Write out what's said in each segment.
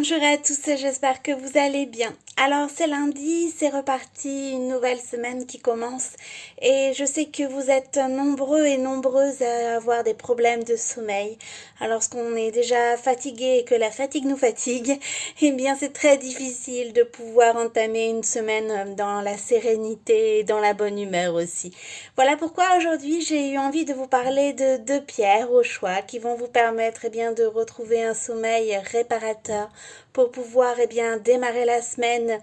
Bonjour à tous, j'espère que vous allez bien. Alors c'est lundi, c'est reparti, une nouvelle semaine qui commence et je sais que vous êtes nombreux et nombreuses à avoir des problèmes de sommeil. Alors lorsqu'on est déjà fatigué et que la fatigue nous fatigue, eh bien c'est très difficile de pouvoir entamer une semaine dans la sérénité et dans la bonne humeur aussi. Voilà pourquoi aujourd'hui j'ai eu envie de vous parler de deux pierres au choix qui vont vous permettre de retrouver un sommeil réparateur pour pouvoir démarrer la semaine,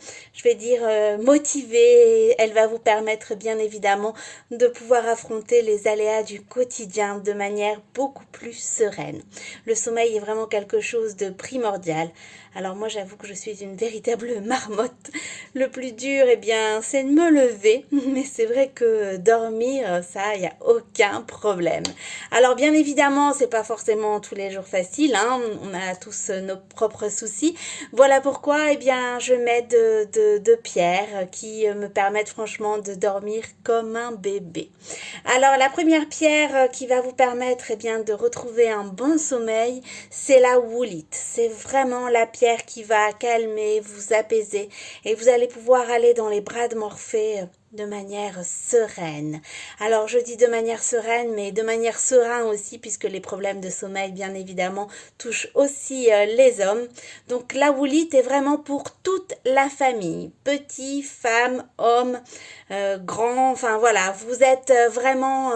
motivée. Elle va vous permettre bien évidemment de pouvoir affronter les aléas du quotidien de manière beaucoup plus sereine. Le sommeil est vraiment quelque chose de primordial. Alors moi j'avoue que je suis une véritable marmotte. Le plus dur c'est de me lever, mais c'est vrai que dormir, ça, il n'y a aucun problème. Alors bien évidemment, c'est pas forcément tous les jours facile, hein. On a tous nos propres soucis. Voilà pourquoi je m'aide de pierres qui me permettent franchement de dormir comme un bébé. Alors la première pierre qui va vous permettre de retrouver un bon sommeil, c'est la woolite. C'est vraiment la pierre qui va calmer, vous apaiser et vous allez pouvoir aller dans les bras de Morphée de manière sereine. Alors je dis de manière sereine, mais de manière serein aussi, puisque les problèmes de sommeil, bien évidemment, touchent aussi les hommes. Donc la woolite est vraiment pour toute la famille, petits, femmes, hommes, grands, enfin voilà, vous êtes vraiment,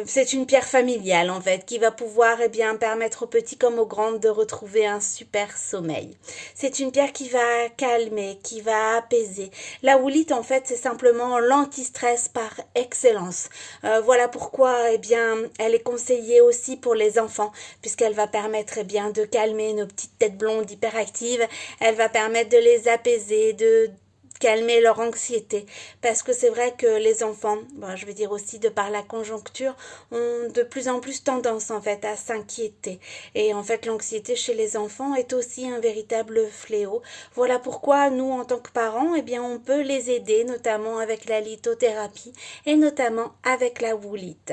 c'est une pierre familiale en fait, qui va pouvoir permettre aux petits comme aux grandes de retrouver un super sommeil. C'est une pierre qui va calmer, qui va apaiser. La woolite en fait, c'est simplement l'anti-stress par excellence. Voilà pourquoi elle est conseillée aussi pour les enfants, puisqu'elle va permettre de calmer nos petites têtes blondes hyperactives. Elle va permettre de les apaiser, de calmer leur anxiété, parce que c'est vrai que les enfants, aussi de par la conjoncture, ont de plus en plus tendance en fait à s'inquiéter, et en fait l'anxiété chez les enfants est aussi un véritable fléau. Voilà pourquoi nous en tant que parents, on peut les aider, notamment avec la lithothérapie et notamment avec la woolite.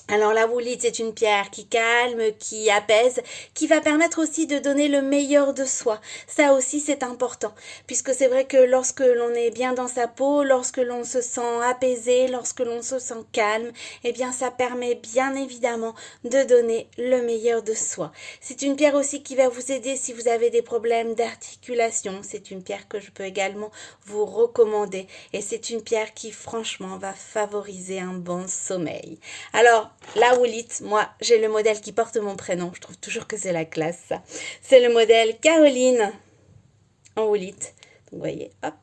Alors la woolite, c'est une pierre qui calme, qui apaise, qui va permettre aussi de donner le meilleur de soi. Ça aussi c'est important, puisque c'est vrai que lorsque l'on est bien dans sa peau, lorsque l'on se sent apaisé, lorsque l'on se sent calme, ça permet bien évidemment de donner le meilleur de soi. C'est une pierre aussi qui va vous aider si vous avez des problèmes d'articulation. C'est une pierre que je peux également vous recommander, et c'est une pierre qui franchement va favoriser un bon sommeil. Alors la woolite, moi j'ai le modèle qui porte mon prénom, je trouve toujours que c'est la classe ça. C'est le modèle Caroline en woolite. Donc vous voyez, hop.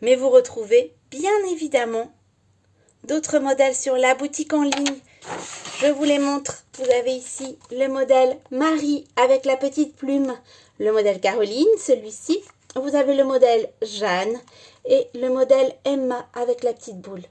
Mais vous retrouvez bien évidemment d'autres modèles sur la boutique en ligne. Je vous les montre. Vous avez ici le modèle Marie avec la petite plume, le modèle Caroline, celui-ci. Vous avez le modèle Jeanne et le modèle Emma avec la petite boule.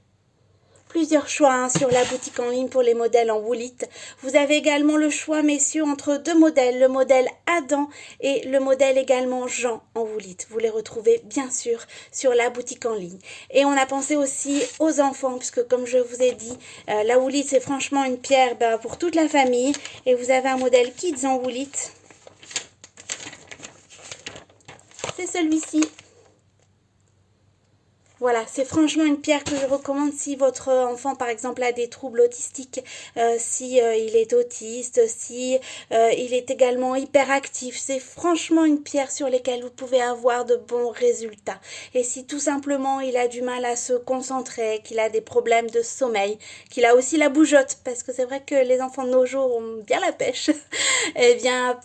Plusieurs choix sur la boutique en ligne pour les modèles en woolite. Vous avez également le choix, messieurs, entre deux modèles, le modèle Adam et le modèle également Jean en woolite. Vous les retrouvez bien sûr sur la boutique en ligne. Et on a pensé aussi aux enfants, puisque comme je vous ai dit, la woolite c'est franchement une pierre pour toute la famille. Et vous avez un modèle Kids en woolite. C'est celui-ci. Voilà, c'est franchement une pierre que je recommande si votre enfant, par exemple, a des troubles autistiques, si il est autiste, si il est également hyperactif. C'est franchement une pierre sur laquelle vous pouvez avoir de bons résultats. Et si tout simplement il a du mal à se concentrer, qu'il a des problèmes de sommeil, qu'il a aussi la bougeotte, parce que c'est vrai que les enfants de nos jours ont bien la pêche,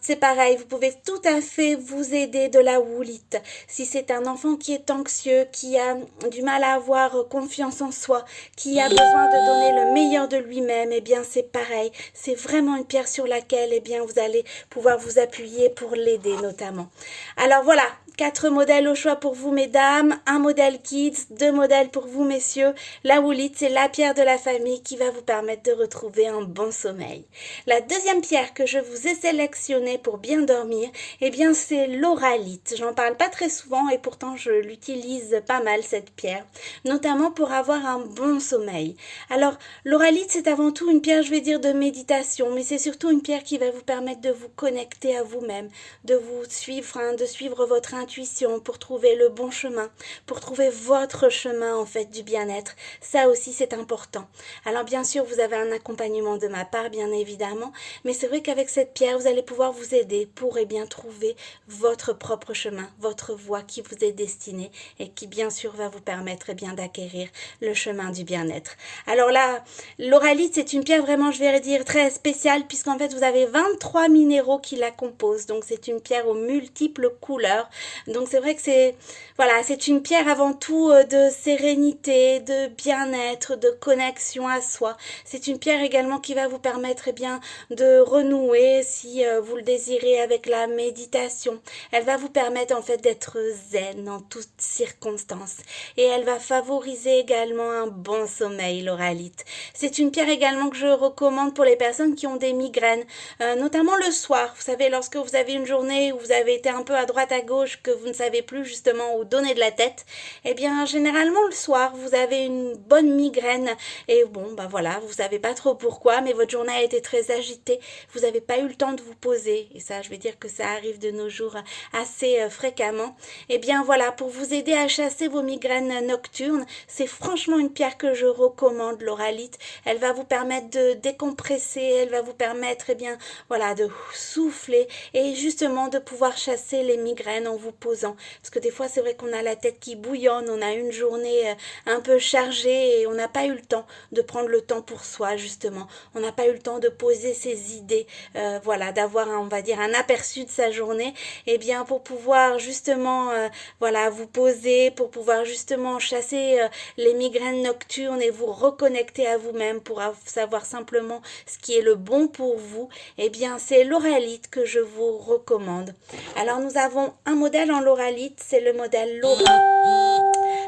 c'est pareil, vous pouvez tout à fait vous aider de la woolite. Si c'est un enfant qui est anxieux, qui a du mal à avoir confiance en soi, qui a besoin de donner le meilleur de lui-même, c'est pareil. C'est vraiment une pierre sur laquelle vous allez pouvoir vous appuyer pour l'aider notamment. Alors voilà, 4 modèles au choix pour vous, mesdames, un modèle kids, 2 modèles pour vous, messieurs. La woolite, c'est la pierre de la famille qui va vous permettre de retrouver un bon sommeil. La deuxième pierre que je vous ai sélectionnée pour bien dormir, eh bien, c'est l'oralite. J'en parle pas très souvent et pourtant je l'utilise pas mal, cette pierre, notamment pour avoir un bon sommeil. Alors, l'oralite, c'est avant tout une pierre, je vais dire, de méditation, mais c'est surtout une pierre qui va vous permettre de vous connecter à vous-même, de vous suivre, de suivre votre intuition pour trouver le bon chemin, pour trouver votre chemin, en fait, du bien-être. Ça aussi, c'est important. Alors, bien sûr, vous avez un accompagnement de ma part, bien évidemment, mais c'est vrai qu'avec cette pierre, vous allez pouvoir vous aider pour, bien, trouver votre propre chemin, votre voie qui vous est destinée et qui, bien sûr, va vous permettre, bien, d'acquérir le chemin du bien-être. Alors là, l'oralite, c'est une pierre vraiment, je vais dire, très spéciale puisqu'en fait, vous avez 23 minéraux qui la composent. Donc, c'est une pierre aux multiples couleurs. Donc, c'est vrai que c'est une pierre avant tout de sérénité, de bien-être, de connexion à soi. C'est une pierre également qui va vous permettre, bien, de renouer si vous le désirez avec la méditation. Elle va vous permettre, en fait, d'être zen en toutes circonstances. Et elle va favoriser également un bon sommeil, l'oralite. C'est une pierre également que je recommande pour les personnes qui ont des migraines, notamment le soir. Vous savez, lorsque vous avez une journée où vous avez été un peu à droite à gauche, que vous ne savez plus justement où donner de la tête, eh bien, généralement le soir, vous avez une bonne migraine et bon, voilà, vous savez pas trop pourquoi, mais votre journée a été très agitée, vous n'avez pas eu le temps de vous poser, et ça, je vais dire que ça arrive de nos jours assez fréquemment. Eh bien, voilà, pour vous aider à chasser vos migraines nocturnes, c'est franchement une pierre que je recommande, l'oralite. Elle va vous permettre de décompresser, elle va vous permettre, de souffler et justement de pouvoir chasser les migraines en vous posant. Parce que des fois, c'est vrai qu'on a la tête qui bouillonne, on a une journée un peu chargée et on n'a pas eu le temps de prendre le temps pour soi, justement. On n'a pas eu le temps de poser ses idées, d'avoir, on va dire, un aperçu de sa journée. Et bien, pour pouvoir justement, vous poser, pour pouvoir justement chasser les migraines nocturnes et vous reconnecter à vous-même pour savoir simplement ce qui est le bon pour vous, eh bien c'est l'oralite que je vous recommande. Alors nous avons un modèle en l'oralite, c'est le modèle Laura.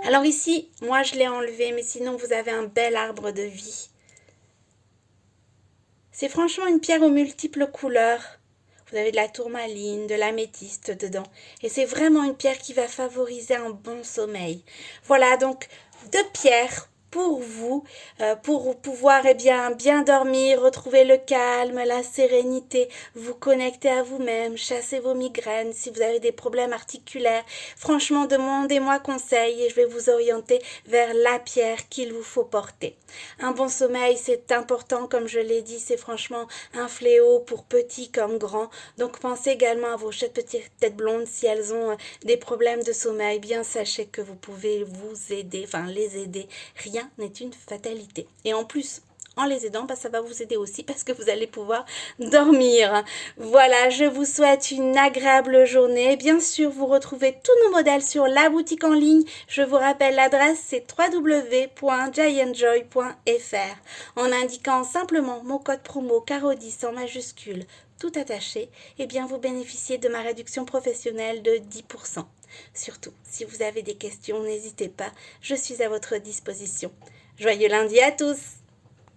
Alors ici, moi je l'ai enlevé, mais sinon vous avez un bel arbre de vie. C'est franchement une pierre aux multiples couleurs. Vous avez de la tourmaline, de l'améthyste dedans. Et c'est vraiment une pierre qui va favoriser un bon sommeil. Voilà donc 2 pierres pour vous, pour pouvoir bien dormir, retrouver le calme, la sérénité, vous connecter à vous-même, chasser vos migraines, si vous avez des problèmes articulaires. Franchement, demandez-moi conseil et je vais vous orienter vers la pierre qu'il vous faut porter. Un bon sommeil, c'est important, comme je l'ai dit, c'est franchement un fléau pour petits comme grands. Donc pensez également à vos petites têtes blondes si elles ont des problèmes de sommeil. Bien sachez que vous pouvez vous aider, les aider. Rien n'est une fatalité. Et en plus, en les aidant, ça va vous aider aussi parce que vous allez pouvoir dormir. Voilà, je vous souhaite une agréable journée. Bien sûr, vous retrouvez tous nos modèles sur la boutique en ligne. Je vous rappelle l'adresse, c'est www.giantjoy.fr. En indiquant simplement mon code promo CARO10 en majuscule, tout attaché, vous bénéficiez de ma réduction professionnelle de 10%. Surtout, si vous avez des questions, n'hésitez pas, je suis à votre disposition. Joyeux lundi à tous!